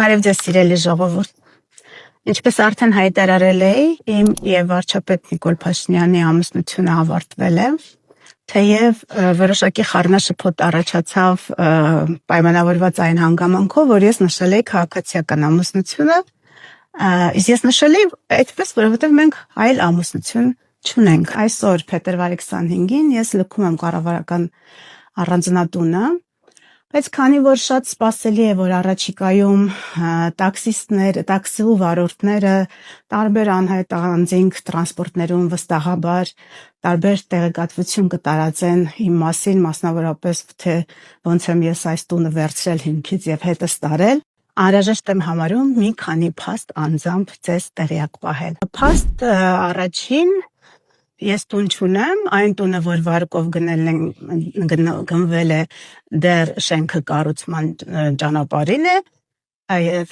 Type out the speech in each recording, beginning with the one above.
Բարև ձեզ սիրելի ժողովուրդ։ Ինչպես արդեն հայտարարել էի, իմ եւ վարչապետ Նիկոլ Փաշինյանի ամուսնությունը ավարտվել է, թեև որոշակի խառնաշփոթ առաջացավ պայմանավորված այն հանգամանքով, որ ես նշել էի քաղաքացիական ամուսնությունը, իսկ ես նշել էի այդպես, որովհետեւ մենք այլ ամուսնություն չունենք։ Այսօր փետրվարի 25-ին ես լքում եմ կառավարական առանձնատունը, բայց քանի որ շատ սպասելի է, որ առաջիկայում տաքսիստներ, տաքսու վարորդները տարբեր անհայտ անձինք տրանսպորտներում վստահաբար տարբեր տեղեկատվություն կտարածեն իմ մասին, մասնավորապես թե ոնց եմ ես այս տունը վերցրել հիմքից եւ հետս տարել, անհրաժեշտ եմ համարում մի քանի փաստ անձամբ ձեզ տեղյակ պահել։ Փաստ առաջին Ես տուն չունեմ, այն տունը, որ վարկով գնվել է դեռ շենքը կառուցման ճանապարհին է,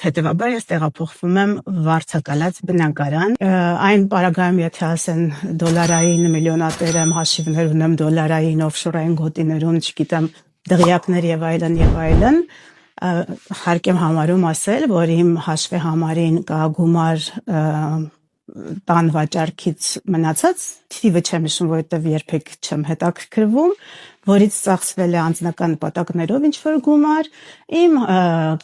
հետևաբար ես տեղափոխվում եմ վարձակալած բնակարան։ Այն պարագայում, եթե ասեն դոլարային միլիոնատեր եմ, հաշիվներ ունեմ դոլարային, օֆշորային գոտիներում, չգիտեմ, դղյակներ եւ այլն, հարկ եմ համարում ասել, որ իմ հաշվի համարին կա գումար տան վաճառքից մնացած, թիվը չեմ հիշում, որովհետև երբեք չեմ հետաքրքրվում, որից ծախսվել է անձնական նպատակներով ինչ-որ գումար, իմ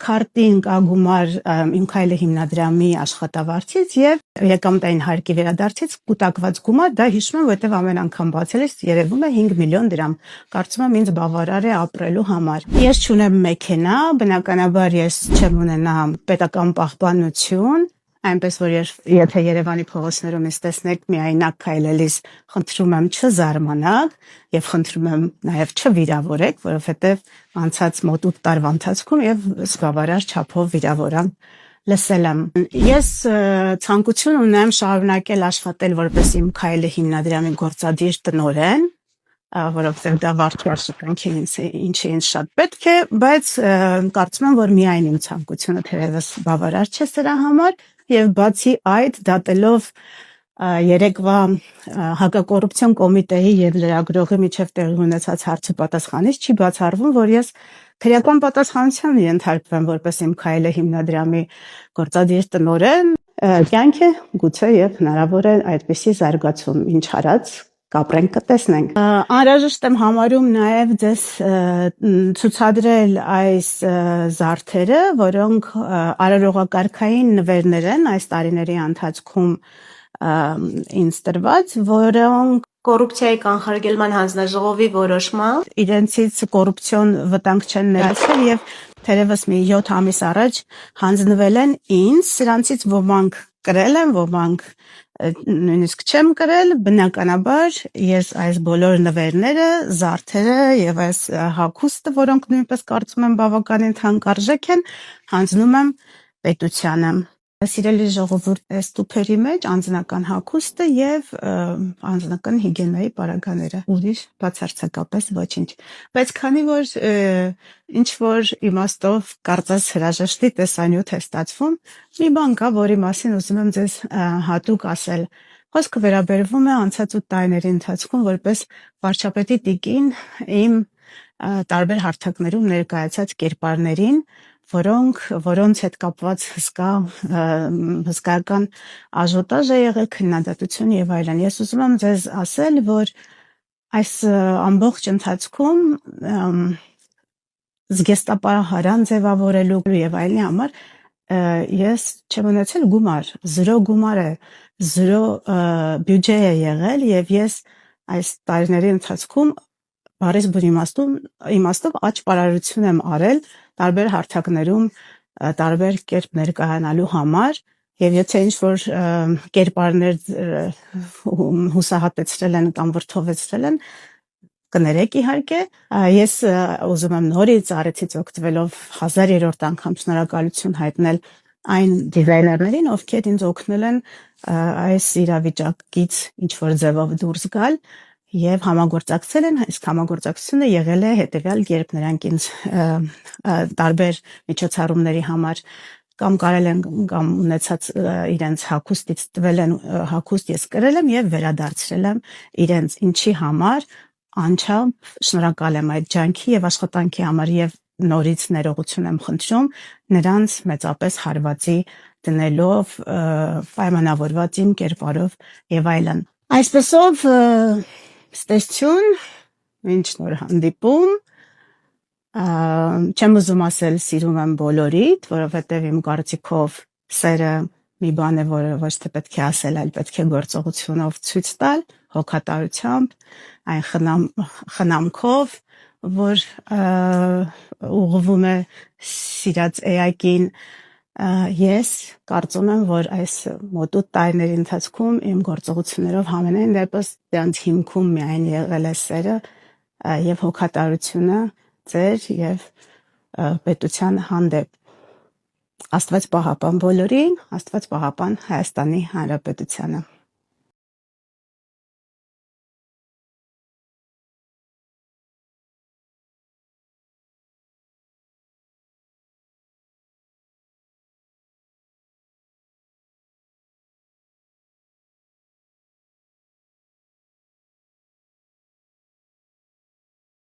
քարտին կա գումար իմ քայլը հիմնադրամի աշխատավարձից եւ եկամտային հարկի վերադարձից կուտակված գումար, դա հիշում եմ, որովհետև ամեն անգամ բացելիս երևում է 5 միլիոն դրամ, կարծում եմ ինձ բավարար է ապրելու համար։ Ես չունեմ մեքենա, բնականաբար ես չեմ ունենա պետական պահպանություն, այնպես որ եթե Երևանի փողոցներում ինձ տեսնեք միայնակ քայլելիս, խնդրում եմ չզարմանաք եւ խնդրում եմ նաեւ չվիրավորեք, որովհետեւ անցած մոտ 8 տարվա ընթացքում եւ զբաղարար չափով վիրավորան լսել եմ։ Ես ցանկություն ունեմ շարունակել աշխատել որպես իմ քայլը հիմնադրամի գործադիր տնօրեն, որովհետեւ դա վարչապետական ինչի ինձ շատ պետք է, բայց կարծում եմ, որ միայն իմ ցանկությունը թերևս բավարար չէ սրա համար եւ բացի այդ դատելով երեկվա հակակոռուպցիոն կոմիտեի եւ լրագրողի միջև տեղի ունեցած հարցի պատասխանից չի բացառվում, որ ես քրեական պատասխանության ենթարկվեմ որպես իմ քայլը հիմնադրամի գործադիր տնօրեն, կյանք է գուցե եւ հնարավոր է այդպիսի զարգացում, ինչ արած կապրենք կտեսնենք։ Անհրաժեշտ եմ համարում նաև ձեզ ցուցադրել այս զարդերը, որոնք արարողակարգային նվերներ են այս տարիների ընթացքում ինձ տրված, որոնք կոռուպցիայի կանխարգելման հանձնաժողովի որոշմամբ իրենցից կոռուպցիոն վտանգ չեն ներեցել եւ թերևս մի 7 ամիս առաջ հանձնվել են ինձ, սրանցից ոմանք կրել են, ոմանք նույնիսկ չեմ կրել, բնականաբար ես այս բոլոր նվերները, զարդերը եւ այս հագուստը, որոնք նույնպես կարծում եմ բավականին թանկարժեք են, հանձնում եմ պետությանը։ Սիրելի ժողովուրդ, այս տուփերի մեջ անձնական հագուստը եւ անձնական հիգիենայի պարագաները, ուրիշ բացարձակապես ոչինչ։ Բայց քանի որ ինչ որ իմաստով կարծես հրաժեշտի տեսանյութ է ստացվում, մի բան կա, որի մասին ուզում եմ ձեզ հատուկ ասել։ Խոսքը վերաբերվում է անցած 8 տարիների ընթացքում որպես վարչապետի տիկին իմ տարբեր հարթակներում ներկայացած կերպարներին, որոնց հետ կապված հսկայական աժոտաժ է եղել, քննադատություն եւ այլն։ Ես ուզում եմ ձեզ ասել, որ այս ամբողջ ընթացքում զգեստապահարան ձևավորելու եւ այլնի համար ես չեմ ունեցել գումար, 0 գումար է, 0 բյուջե է եղել եւ ես այս տարիների ընթացքում բարիս բուն իմաստով աճպարարություն եմ արել տարբեր հարթակներում տարբեր կերպ ներկայանալու համար եւ եթե ինչ-որ կերպարներ հուսահատեցրել են կամ վրդովեցրել են, կներեք իհարկե, ես ուզում եմ նորից առիթից օգտվելով 1000-րդ անգամ շնորհակալություն հայտնել այն դիզայներներին, ովքեր ինձ օգնել են այս իրավիճակից ինչ-որ ձևով դուրս գալ եւ համագործակցել են, իսկ համագործակցությունը եղել է հետեւյալ կերպ, նրանք ինձ տարբեր միջոցառումների համար կամ կարել են կամ ունեցած իրենց հագուստից տվել են հագուստ ես կրել եմ եւ վերադարձրել եմ իրենց, ինչի համար անչափ շնորհակալ եմ այդ ջանքի եւ աշխատանքի համար եւ նորից ներողություն եմ խնդրում նրանց մեծապես հարվածի դնելով պայմանավորված իմ կերպարով եւ այլն այսպեսով ստեցություն ինչ նոր հանդիպում չեմ ուզում ասել սիրում եմ բոլորիդ որովհետեւ իմ կարծիքով սերը մի բան է որը ոչ թե պետք է ասել այլ պետք է գործողությունով ցույց տալ հոգատարությամբ այն խնամքով որ ուղղվում է սիրած էակին ես կարծում եմ որ այս մոտուտ տարիների ընթացքում իմ գործողություններով համենայն դեպս դրանց հիմքում միայն եղել է սերը եւ հոգատարությունը ձեր եւ պետության հանդեպ Աստված պահապան բոլորին Աստված պահապան Հայաստանի Հանրապետությանը